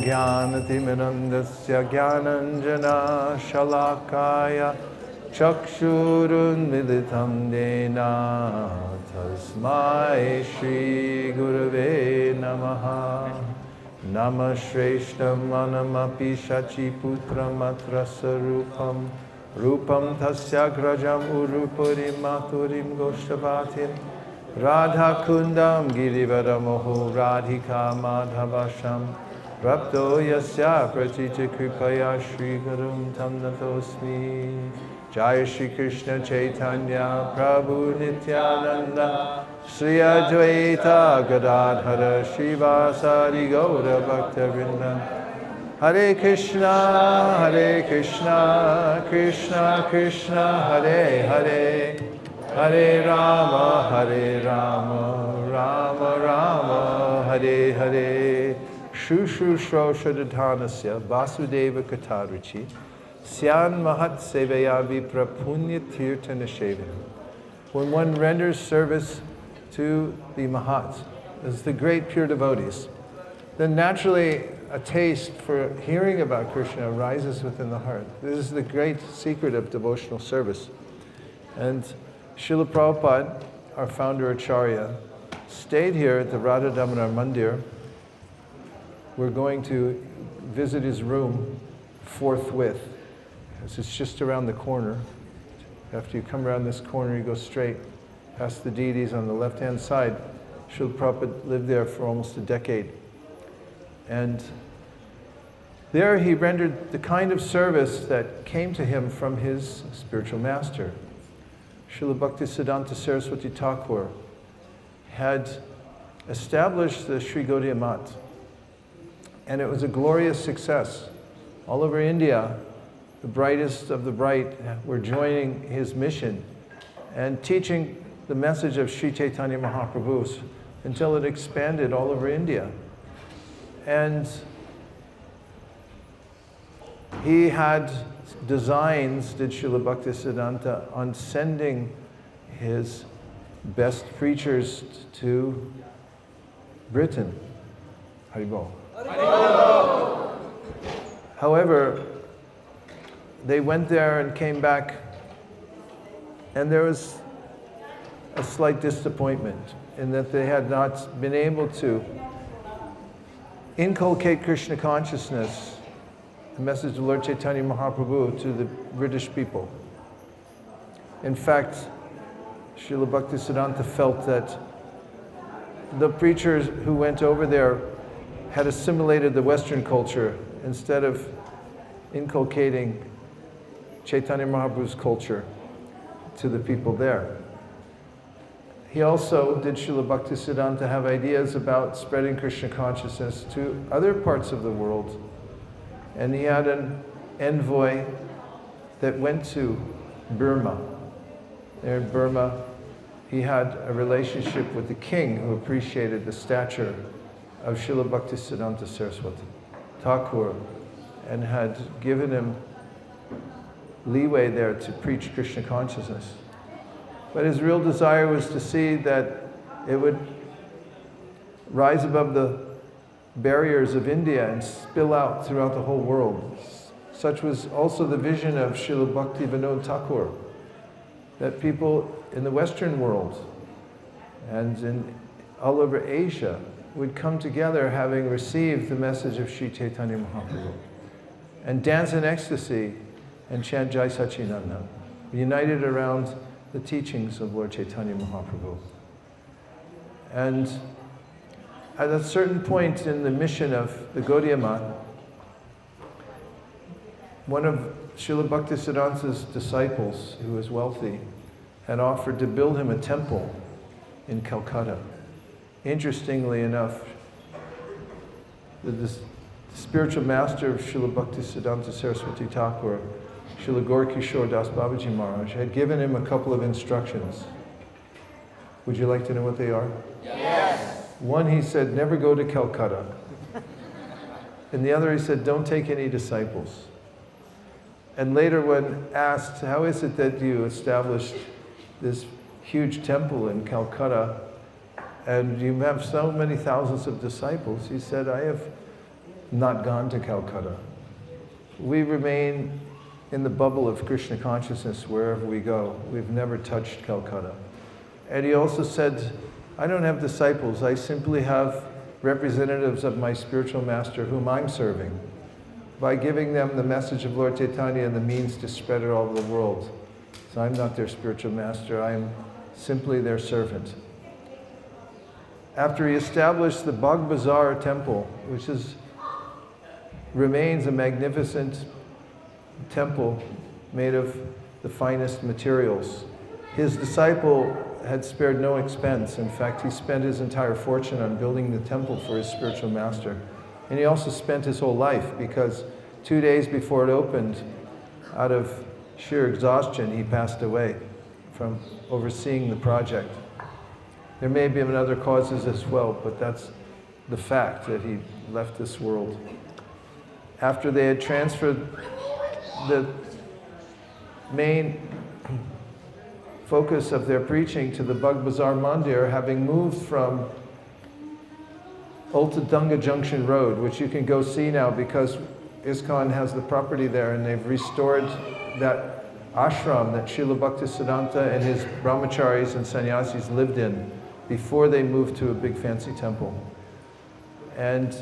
Jnanatimirandasya Jnananjana Shalakaya Chakshurunmilitam Dena Tasmai Shri Gurave Namaha Nama Shreshtam Manamapi Shachi Putram Atrasarupam Rupam Tasya Grajam Urupurim Maturim Goshtavatim Radha Kundam Girivaramoho Radhika Madhavasham Rapto Yasya Pratita Kripaya Shri Gurum Tam Natosmi Jaya Shri Krishna Chaitanya Prabhu Nityananda Shri Advaita Gadadhara Srivasadi Gaura Bhakta Vrinda Hare Krishna Krishna Krishna Hare Hare Hare Rama Rama Rama Hare Hare Shushu Shroshadadhanasya Vasudeva Katarichi Syan Mahat Sevaya Vipra Punya Tirtana Shevana. When one renders service to the Mahats, as the great pure devotees, then naturally a taste for hearing about Krishna arises within the heart. This is the great secret of devotional service. And Srila Prabhupada, our founder Acharya, stayed here at the Radha Damodar Mandir. We're going to visit his room forthwith. It's just around the corner. After you come around this corner, you go straight past the deities on the left-hand side. Srila Prabhupada lived there for almost a decade. And there he rendered the kind of service that came to him from his spiritual master. Srila Bhaktisiddhanta Saraswati Thakur had established the Sri Gaudiya Math, and it was a glorious success. All over India, the brightest of the bright were joining his mission and teaching the message of Sri Chaitanya Mahaprabhu until it expanded all over India. And he had designs, did Srila Bhaktisiddhanta, on sending his best preachers to Britain. Haribol. However, they went there and came back, and there was a slight disappointment in that they had not been able to inculcate Krishna consciousness, the message of Lord Chaitanya Mahaprabhu, to the British people. In fact, Srila Bhaktisiddhanta felt that the preachers who went over there had assimilated the Western culture instead of inculcating Chaitanya Mahaprabhu's culture to the people there. He also, did Srila Bhaktisiddhanta, have ideas about spreading Krishna consciousness to other parts of the world. And he had an envoy that went to Burma. There in Burma, he had a relationship with the king who appreciated the stature of Srila Bhaktisiddhanta Saraswati Thakur and had given him leeway there to preach Krishna consciousness. But his real desire was to see that it would rise above the barriers of India and spill out throughout the whole world. Such was also the vision of Srila Bhakti Vinod Thakur, that people in the Western world and all over Asia would come together having received the message of Sri Chaitanya Mahaprabhu and dance in ecstasy and chant Jai Sachinanda, united around the teachings of Lord Chaitanya Mahaprabhu. And at a certain point in the mission of the Gaudiya Math, one of Srila Bhaktisiddhanta's disciples, who was wealthy, had offered to build him a temple in Calcutta. Interestingly enough, the spiritual master of Srila Bhaktisiddhanta Saraswati Thakur, Srila Gaurkishore Das Babaji Maharaj, had given him a couple of instructions. Would you like to know what they are? Yes. One, he said, never go to Calcutta. And the other, he said, don't take any disciples. And later when asked, how is it that you established this huge temple in Calcutta and you have so many thousands of disciples? He said, I have not gone to Calcutta. We remain in the bubble of Krishna consciousness wherever we go. We've never touched Calcutta. And he also said, I don't have disciples, I simply have representatives of my spiritual master whom I'm serving by giving them the message of Lord Chaitanya and the means to spread it all over the world. So I'm not their spiritual master, I'm simply their servant. After he established the Bagh Bazar temple, which remains a magnificent temple made of the finest materials, his disciple had spared no expense. In fact, he spent his entire fortune on building the temple for his spiritual master. And he also spent his whole life, because 2 days before it opened, out of sheer exhaustion, he passed away from overseeing the project. There may have been other causes as well, but that's the fact that he left this world. After they had transferred the main focus of their preaching to the Bagh Bazar Mandir, having moved from Ultadanga Junction Road, which you can go see now because ISKCON has the property there, and they've restored that ashram that Srila Bhaktisiddhanta and his brahmacharis and sannyasis lived in before they moved to a big fancy temple. And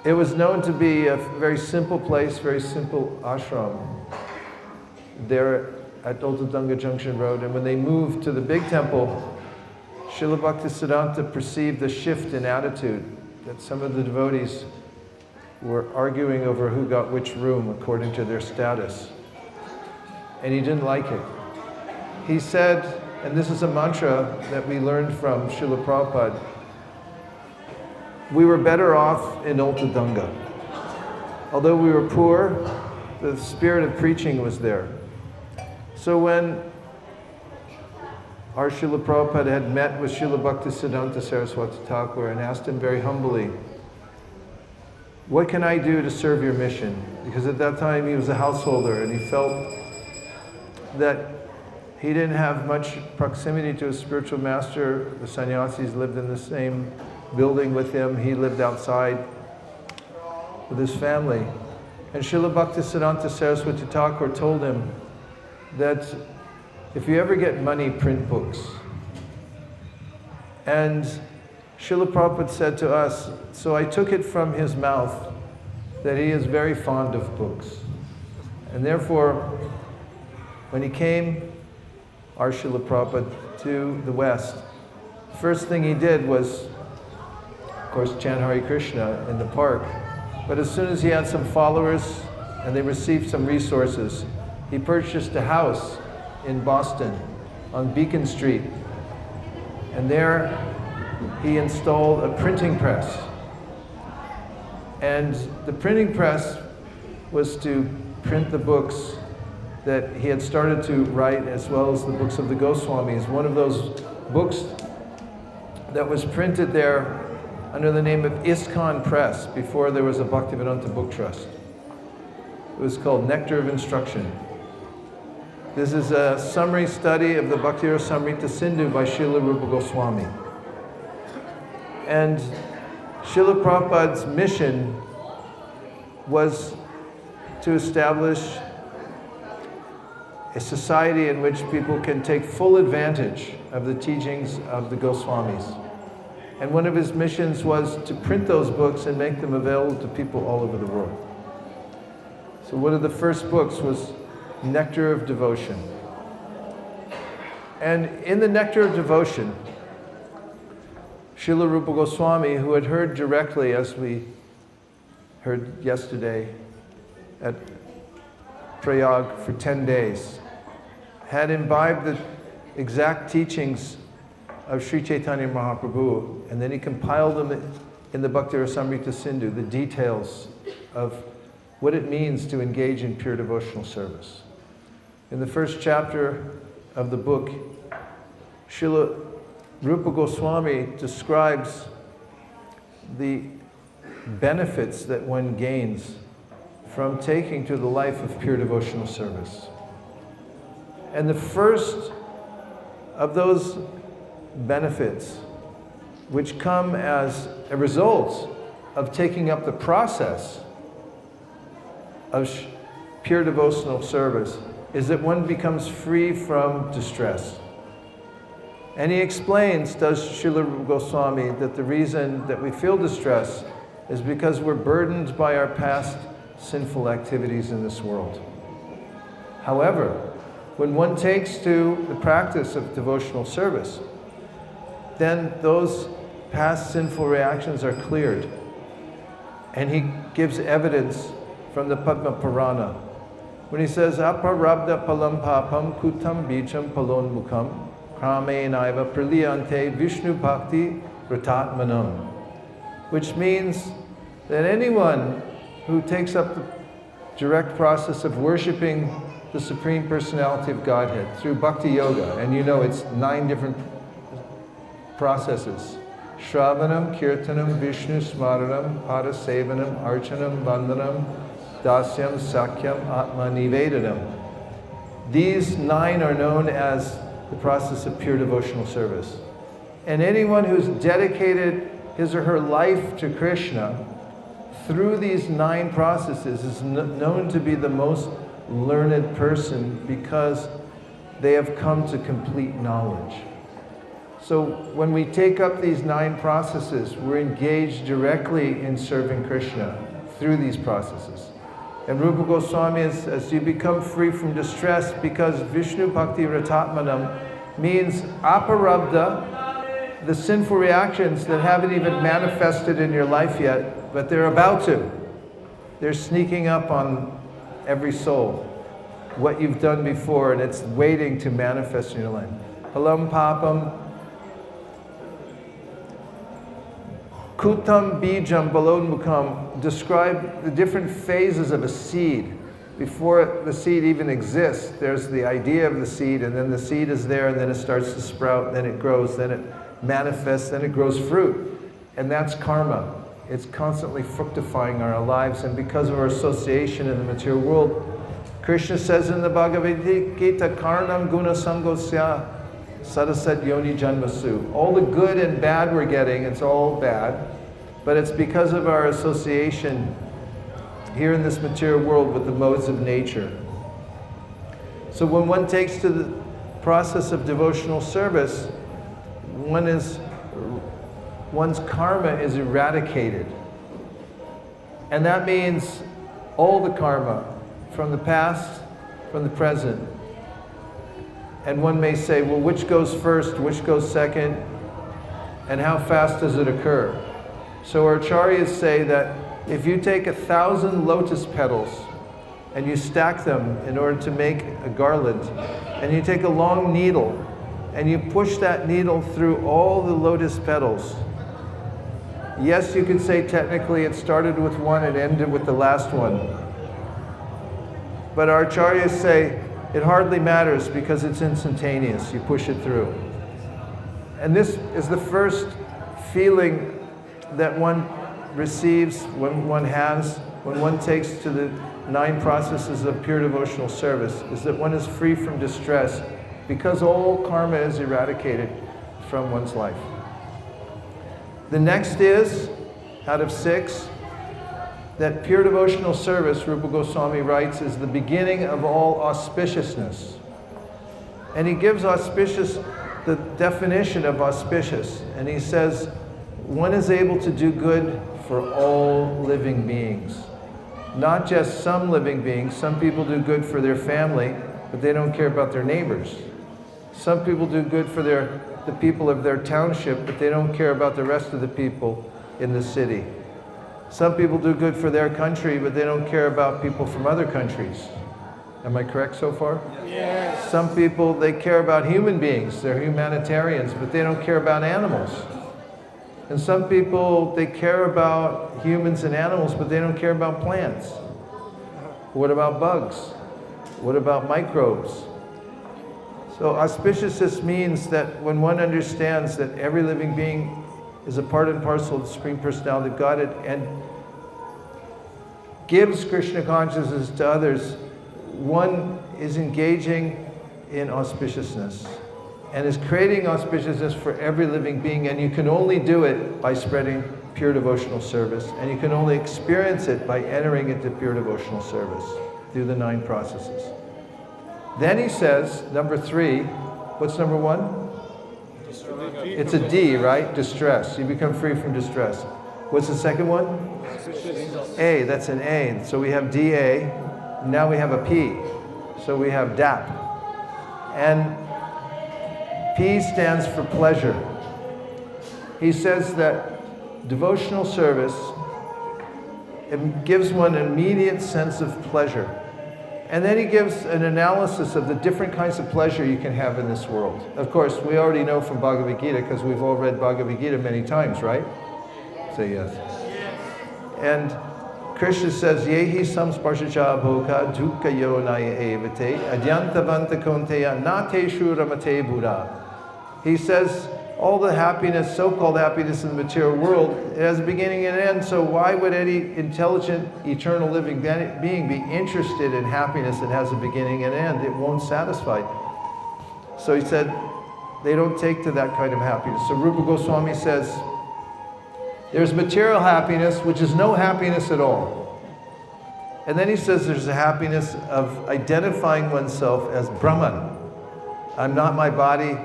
it was known to be a very simple place, very simple ashram there at Ultadanga Junction Road. And when they moved to the big temple, Srila Bhaktisiddhanta perceived a shift in attitude, that some of the devotees were arguing over who got which room according to their status. And he didn't like it. He said, and this is a mantra that we learned from Srila Prabhupada, we were better off in Ultadanga. Although we were poor, the spirit of preaching was there. So when our Srila Prabhupada had met with Srila Bhaktisiddhanta Saraswati Thakur and asked him very humbly, what can I do to serve your mission? Because at that time he was a householder and he felt that he didn't have much proximity to his spiritual master. The sannyasis lived in the same building with him. He lived outside with his family. And Srila Bhaktisiddhanta Saraswati Thakur told him that if you ever get money, print books. And Srila Prabhupada said to us, so I took it from his mouth that he is very fond of books. And therefore, when he came, our Srila Prabhupada, to the West, first thing he did was, of course, chant Hare Krishna in the park. But as soon as he had some followers and they received some resources, he purchased a house in Boston on Beacon Street. And there he installed a printing press. And the printing press was to print the books that he had started to write, as well as the books of the Goswamis. One of those books that was printed there under the name of ISKCON Press, before there was a Bhaktivedanta Book Trust. It was called Nectar of Instruction. This is a summary study of the Bhakti Rasamrita Sindhu by Srila Rupa Goswami. And Srila Prabhupada's mission was to establish a society in which people can take full advantage of the teachings of the Goswamis. And one of his missions was to print those books and make them available to people all over the world. So one of the first books was Nectar of Devotion. And in the Nectar of Devotion, Srila Rupa Goswami, who had heard directly, as we heard yesterday at Prayag for 10 days, had imbibed the exact teachings of Sri Chaitanya Mahaprabhu, and then he compiled them in the Bhakti Rasamrita Sindhu, the details of what it means to engage in pure devotional service. In the first chapter of the book, Srila Rupa Goswami describes the benefits that one gains from taking to the life of pure devotional service. And the first of those benefits, which come as a result of taking up the process of pure devotional service is that one becomes free from distress. And he explains, does Srila Goswami, that the reason that we feel distress is because we're burdened by our past sinful activities in this world. However, when one takes to the practice of devotional service, then those past sinful reactions are cleared. And he gives evidence from the Padma Purana when he says, Aparabda palam papam kutam bijam palon mukam kramenaiva praliyante Vishnu bhakti ratatmanam, which means that anyone who takes up the direct process of worshiping the Supreme Personality of Godhead through Bhakti Yoga, and you know it's 9 different processes: Shravanam, Kirtanam, Vishnu Smaranam, Padasevanam, Archanam, Vandanam, Dasyam, Sakyam, Atma Nivedanam. These 9 are known as the process of pure devotional service. And anyone who's dedicated his or her life to Krishna through these 9 processes is known to be the most learned person because they have come to complete knowledge. So when we take up these 9 processes, we're engaged directly in serving Krishna through these processes. And Rupa Goswami is, as you become free from distress, because Vishnu Bhakti Ratatmanam means aparabdha, the sinful reactions that haven't even manifested in your life yet, but they're about to. They're sneaking up on every soul, what you've done before, and it's waiting to manifest in your life. Palam papam kutam bijam balon mukam describe the different phases of a seed. Before the seed even exists, there's the idea of the seed, and then the seed is there, and then it starts to sprout, then it grows, then it manifests, then it grows fruit. And that's karma. It's constantly fructifying our lives, and because of our association in the material world, Krishna says in the Bhagavad Gita, Karnam guna sangosya sadasat yoni janmasu. All the good and bad we're getting, it's all bad, but it's because of our association here in this material world with the modes of nature. So when one takes to the process of devotional service, one's karma is eradicated. And that means all the karma from the past, from the present. And one may say, well, which goes first, which goes second, and how fast does it occur? So our acharyas say that if you take 1,000 lotus petals and you stack them in order to make a garland, and you take a long needle and you push that needle through all the lotus petals, yes, you could say technically it started with one and ended with the last one. But our acharyas say it hardly matters because it's instantaneous. You push it through. And this is the first feeling that one receives when one takes to the 9 processes of pure devotional service, is that one is free from distress because all karma is eradicated from one's life. The next is, out of 6, that pure devotional service, Rupa Goswami writes, is the beginning of all auspiciousness. And he gives the definition of auspicious, and he says, one is able to do good for all living beings. Not just some living beings. Some people do good for their family, but they don't care about their neighbors. Some people do good for the people of their township, but they don't care about the rest of the people in the city. Some people do good for their country, but they don't care about people from other countries. Am I correct so far? Yes. Some people, they care about human beings. They're humanitarians, but they don't care about animals. And some people, they care about humans and animals, but they don't care about plants. What about bugs? What about microbes? So auspiciousness means that when one understands that every living being is a part and parcel of the Supreme Personality of Godhead and gives Krishna consciousness to others, one is engaging in auspiciousness and is creating auspiciousness for every living being, and you can only do it by spreading pure devotional service, and you can only experience it by entering into pure devotional service through the 9 processes. Then he says, number 3, what's number 1? It's a D, right? Distress. You become free from distress. What's the second one? A, that's an A. So we have DA, now we have a P. So we have DAP. And P stands for pleasure. He says that devotional service, it gives one an immediate sense of pleasure. And then he gives an analysis of the different kinds of pleasure you can have in this world. Of course, we already know from Bhagavad Gita, because we've all read Bhagavad Gita many times, right? Say yes. And Krishna says, Yehi samsparshacha bhoka dukkha yonaya evate adyantavanta konteya nateshu ramate buddha. He says, all the happiness, so-called happiness in the material world, it has a beginning and an end, so why would any intelligent, eternal living being be interested in happiness that has a beginning and end? It won't satisfy. So he said, they don't take to that kind of happiness. So Rupa Goswami says, there's material happiness, which is no happiness at all. And then he says there's a happiness of identifying oneself as Brahman. I'm not my body,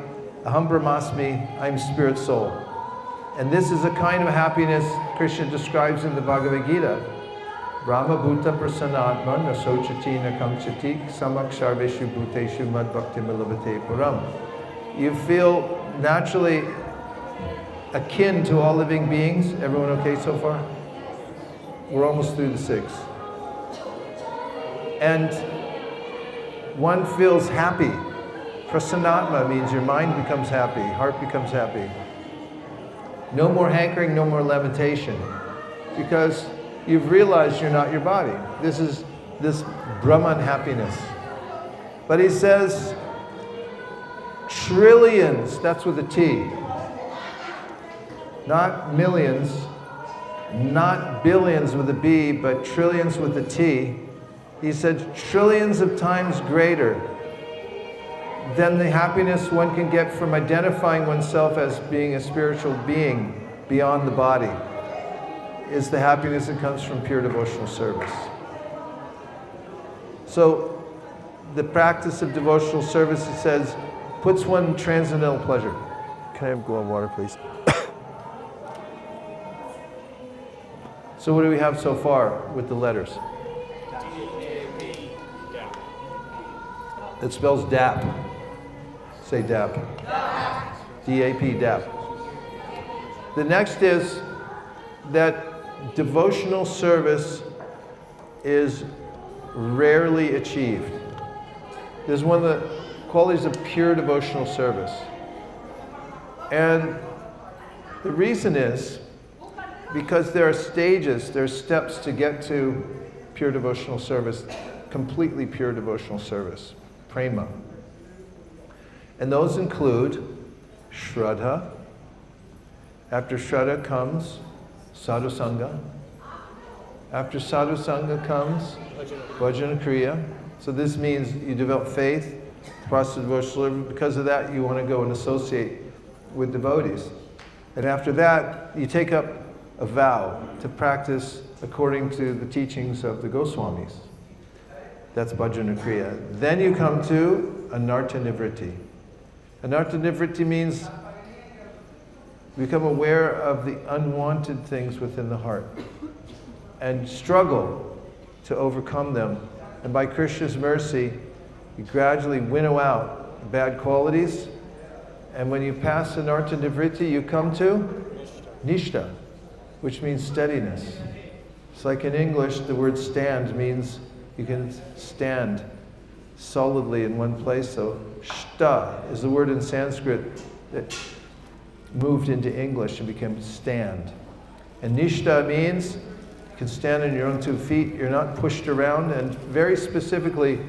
Aham Brahmasmi, I'm spirit soul. And this is a kind of happiness Krishna describes in the Bhagavad Gita. Brahma Bhuta Prasanatma Nasochati Nakamchati Samaksharbeshu Bhuteshu Mad Bhakti Milavate Puram. You feel naturally akin to all living beings. Everyone okay so far? We're almost through the 6. And one feels happy. Prasanatma means your mind becomes happy, heart becomes happy. No more hankering, no more lamentation, because you've realized you're not your body. This is this Brahman happiness. But he says, trillions, that's with a T, not millions, not billions with a B, but trillions with a T. He said trillions of times greater than the happiness one can get from identifying oneself as being a spiritual being beyond the body is the happiness that comes from pure devotional service. So the practice of devotional service, it says, puts one in transcendental pleasure. Can I have a glass of water, please? So what do we have so far with the letters? It spells DAP. Say DAP. D-A-P, DAP. The next is that devotional service is rarely achieved. This is one of the qualities of pure devotional service. And the reason is because there are stages, there are steps to get to pure devotional service, completely pure devotional service, prema. And those include Shraddha. After Shraddha comes Sadhu Sangha. After Sadhu Sangha comes Bhajana Kriya. So this means you develop faith, the process of devotional living. Because of that, you want to go and associate with devotees. And after that, you take up a vow to practice according to the teachings of the Goswamis. That's Bhajana Kriya. Then you come to Anartha Nivritti. Anartha Nivritti means become aware of the unwanted things within the heart and struggle to overcome them. And by Krishna's mercy, you gradually winnow out bad qualities. And when you pass Anartha Nivritti, you come to Nishtha, which means steadiness. It's like in English, the word stand means you can stand solidly in one place. So shta is the word in Sanskrit that moved into English and became stand. And nishta means you can stand on your own 2 feet, you're not pushed around, and very specifically,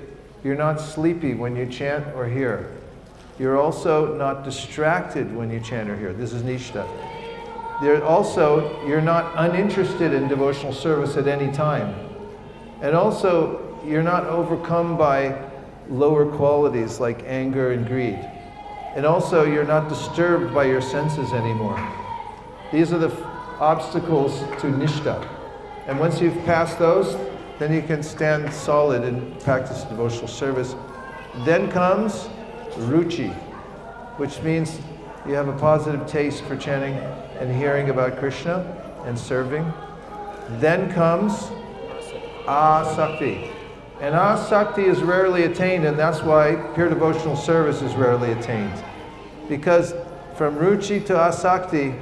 you're not sleepy when you chant or hear. You're also not distracted when you chant or hear. This is nishta. You're not uninterested in devotional service at any time. And also, you're not overcome by lower qualities like anger and greed. And also, you're not disturbed by your senses anymore. These are the obstacles to nishta. And once you've passed those, then you can stand solid and practice devotional service. Then comes ruchi, which means you have a positive taste for chanting and hearing about Krishna and serving. Then comes asakti. And asakti is rarely attained, and that's why pure devotional service is rarely attained. Because from ruchi to asakti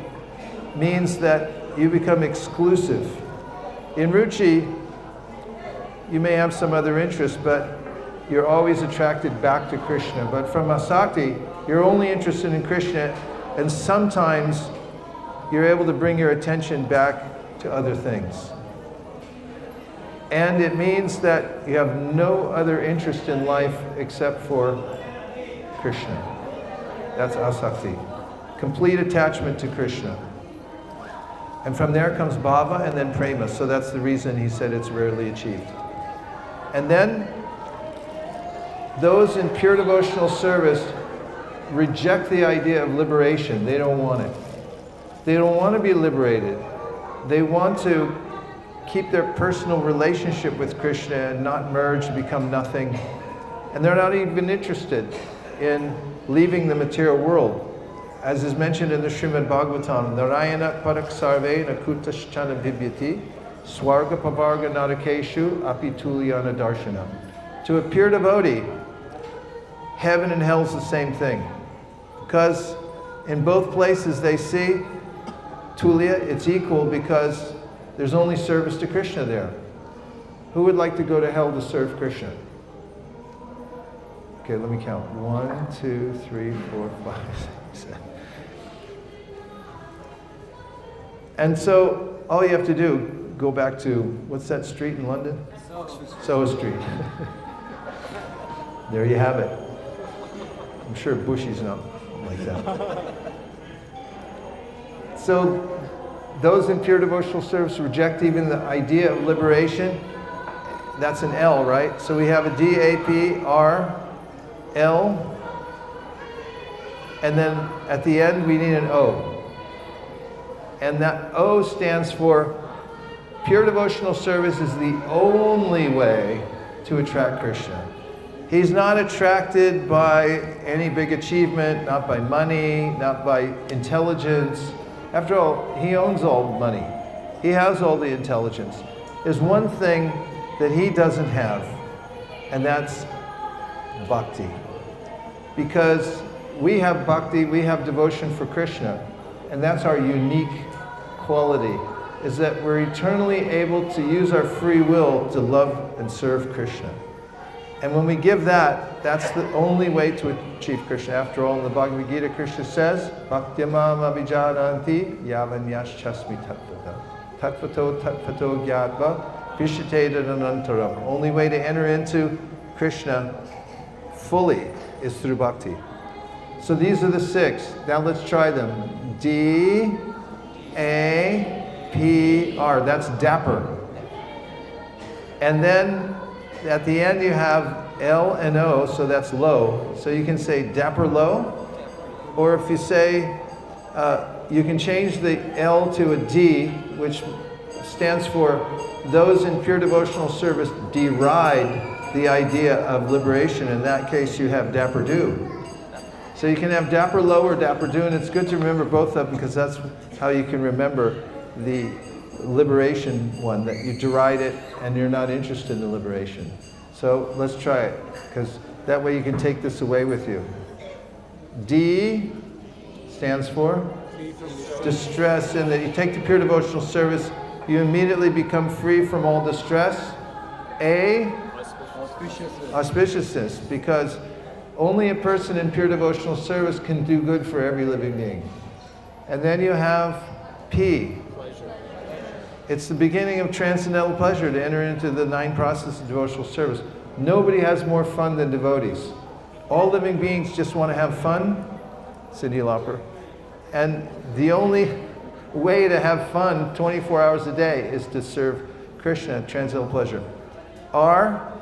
means that you become exclusive. In ruchi, you may have some other interest, but you're always attracted back to Krishna. But from asakti, you're only interested in Krishna, and sometimes you're able to bring your attention back to other things. And it means that you have no other interest in life except for Krishna. That's asakti. Complete attachment to Krishna. And from there comes bhava and then prema. So that's the reason he said it's rarely achieved. And then those in pure devotional service reject the idea of liberation. They don't want it. They don't want to be liberated. They want to keep their personal relationship with Krishna and not merge, become nothing. And they're not even interested in leaving the material world. As is mentioned in the Srimad Bhagavatam, Narayana parak sarve nakutaschana bhibyati swarga pavarga narakeshu apitulyana darshana. To a pure devotee, heaven and hell is the same thing. Because in both places they see tulya, it's equal because there's only service to Krishna there. Who would like to go to hell to serve Krishna? Okay, let me count. 1, 2, 3, 4, 5, 6, 7. And so all you have to do, go back to, what's that street in London? Soho Street. There you have it. I'm sure Bushy's not like that. So those in pure devotional service reject even the idea of liberation. That's an L, right? So we have a D, A, P, R, L, and then at the end we need an O. And that O stands for pure devotional service is the only way to attract Krishna. He's not attracted by any big achievement, not by money, not by intelligence. After all, he owns all money. He has all the intelligence. There's one thing that he doesn't have, and that's bhakti. Because we have bhakti, we have devotion for Krishna, and that's our unique quality, is that we're eternally able to use our free will to love and serve Krishna. And when we give that, that's the only way to achieve Krishna. After all, in the Bhagavad Gita, Krishna says, Bhaktyamam abhijananti yavanyaschasmi tattvata. Tattvato tattvato gyatva vishateda anantaram. Only way to enter into Krishna fully is through bhakti. So these are the 6. Now let's try them. D, A, P, R. That's dapper. And then at the end you have L and O, so that's low. So you can say dapper low, or if you say, you can change the L to a D, which stands for those in pure devotional service deride the idea of liberation. In that case you have dapper do. So you can have dapper low or dapper do, and it's good to remember both of them because that's how you can remember the liberation one, that you deride it and you're not interested in the liberation. So let's try it, because that way you can take this away with you. D stands for distress, and that you take the pure devotional service, you immediately become free from all distress. A, auspiciousness, because only a person in pure devotional service can do good for every living being. And then you have P. It's the beginning of transcendental pleasure to enter into the 9 processes of devotional service. Nobody has more fun than devotees. All living beings just want to have fun, Cyndi Lauper. And the only way to have fun 24 hours a day is to serve Krishna, transcendental pleasure. R,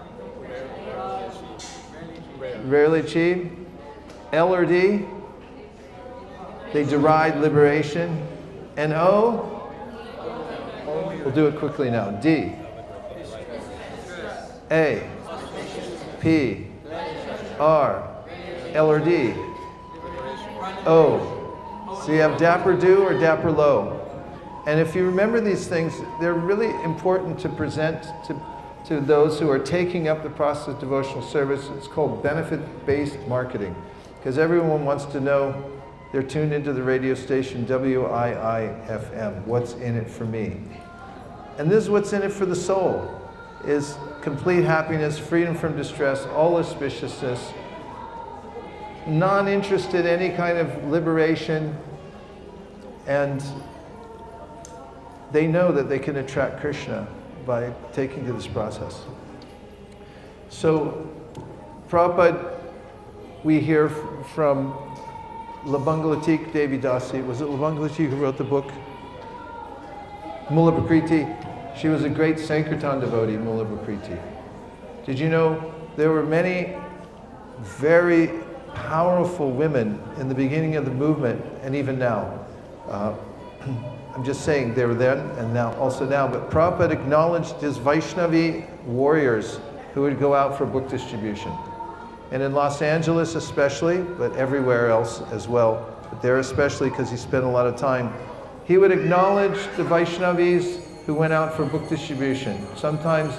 rarely achieved. L or D, they deride liberation. And O, We'll do it quickly now. D, A, P, R, L or D, O. So you have dapper do or dapper low. And if you remember these things, they're really important to present to those who are taking up the process of devotional service. It's called benefit-based marketing, because everyone wants to know. They're tuned into the radio station WIIFM, what's in it for me. And this is what's in it for the soul, is complete happiness, freedom from distress, all auspiciousness, non-interest in any kind of liberation, and they know that they can attract Krishna by taking to this process. So, Prabhupada, we hear from Mūlaprakṛti Dāsī. Was it Mūlaprakṛti who wrote the book? Mūlaprakṛti. She was a great saṅkīrtana devotee, Mūlaprakṛti. Did you know there were many very powerful women in the beginning of the movement, and even now? I'm just saying they were then and now, also now, but Prabhupada acknowledged his Vaiṣṇavī warriors who would go out for book distribution. And in Los Angeles especially, but everywhere else as well, but there especially because he spent a lot of time, he would acknowledge the Vaiṣṇavīs who went out for book distribution. Sometimes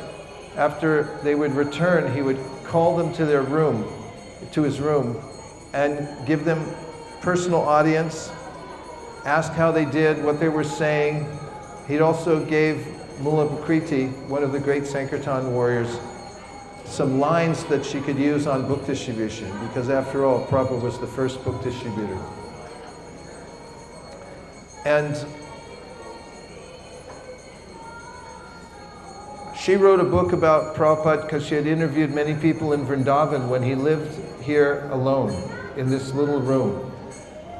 after they would return, he would call them to their room, to his room, and give them personal audience, ask how they did, what they were saying. He also gave Mūlaprakṛti, one of the great saṅkīrtana warriors, some lines that she could use on book distribution, because after all, Prabhupada was the first book distributor. And she wrote a book about Prabhupada because she had interviewed many people in Vrindavan when he lived here alone in this little room.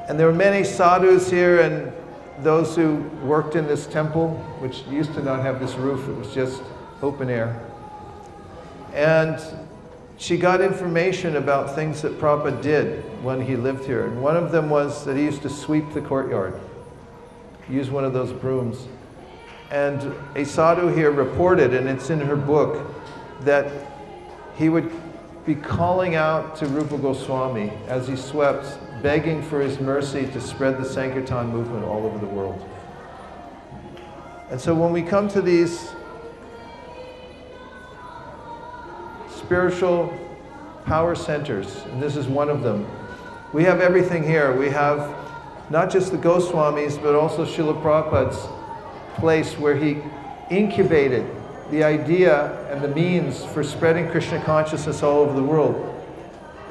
And there were many sadhus here and those who worked in this temple, which used to not have this roof, it was just open air. And she got information about things that Prabhupada did when he lived here. And one of them was that he used to sweep the courtyard, use one of those brooms. And a sadhu here reported, and it's in her book, that he would be calling out to Rupa Goswami as he swept, begging for his mercy to spread the Sankirtan movement all over the world. And so when we come to these spiritual power centers, and this is one of them, we have everything here. We have not just the Goswamis, but also Srila Prabhupada's place where he incubated the idea and the means for spreading Krishna consciousness all over the world.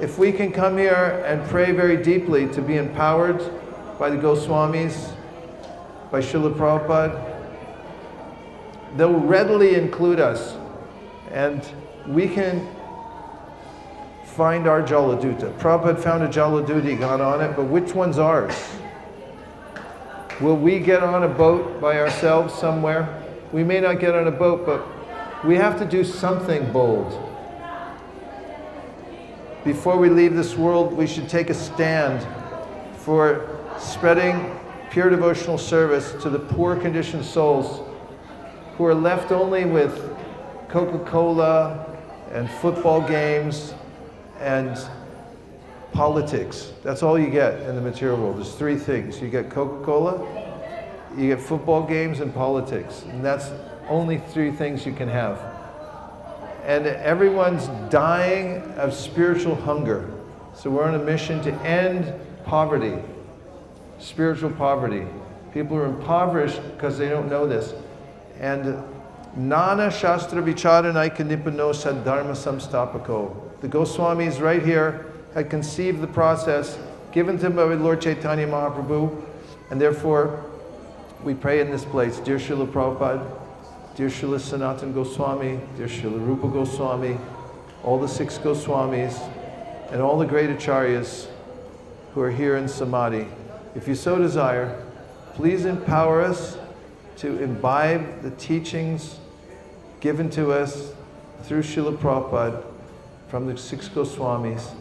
If we can come here and pray very deeply to be empowered by the Goswamis, by Srila Prabhupada, they'll readily include us, and we can find our Jaladuta. Prabhupada found a Jaladuta, got on it, but which one's ours? Will we get on a boat by ourselves somewhere? We may not get on a boat, but we have to do something bold. Before we leave this world, we should take a stand for spreading pure devotional service to the poor conditioned souls who are left only with Coca-Cola and football games and politics. That's all you get in the material world. There's three things. You get Coca-Cola, you get football games, and politics. And that's only three things you can have. And everyone's dying of spiritual hunger. So we're on a mission to end poverty, spiritual poverty. People are impoverished because they don't know this. And Nana Shastra Vicharanai Nipano Saddharma Samstapako. The Goswamis right here had conceived the process given to them by Lord Chaitanya Mahaprabhu, and therefore we pray in this place, dear Srila Prabhupada, dear Srila Sanatana Goswami, dear Srila Rupa Goswami, all the 6 Goswamis, and all the great acharyas who are here in Samadhi. If you so desire, please empower us to imbibe the teachings given to us through Srila Prabhupada from the 6 Goswamis,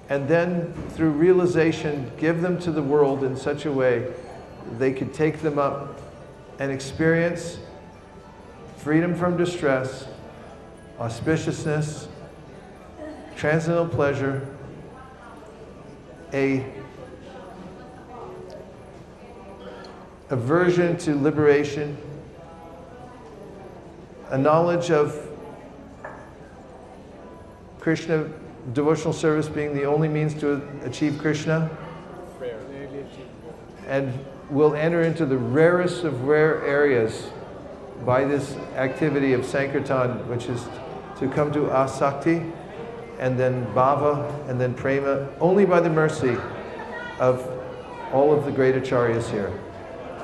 and then through realization, give them to the world in such a way they could take them up and experience freedom from distress, auspiciousness, transcendental pleasure, a aversion to liberation, a knowledge of Krishna, devotional service being the only means to achieve Kṛṣṇa, and will enter into the rarest of rare areas by this activity of saṅkīrtana, which is to come to asakti, and then bhava, and then prema, only by the mercy of all of the great acharyas here.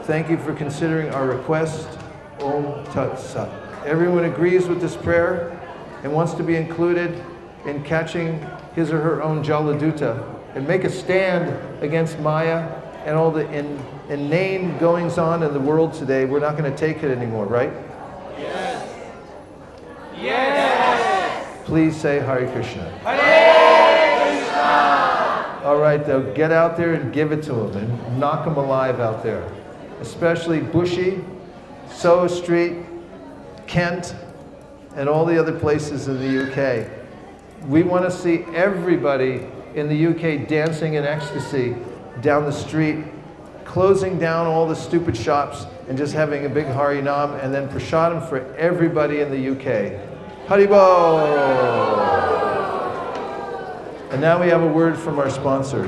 Thank you for considering our request. Om Tat Sat. Everyone agrees with this prayer and wants to be included in catching his or her own jaladuta and make a stand against Maya and all the inane goings on in the world today. We're not going to take it anymore, right? Yes. Yes. Please say Hare Krishna. Hare Krishna. All right, though, get out there and give it to them and knock them alive out there. Especially Bushey, Soho Street, Kent, and all the other places in the UK. We want to see everybody in the UK dancing in ecstasy down the street, closing down all the stupid shops and just having a big Hari Nam, and then prasadam for everybody in the UK. Haribol! And now we have a word from our sponsor.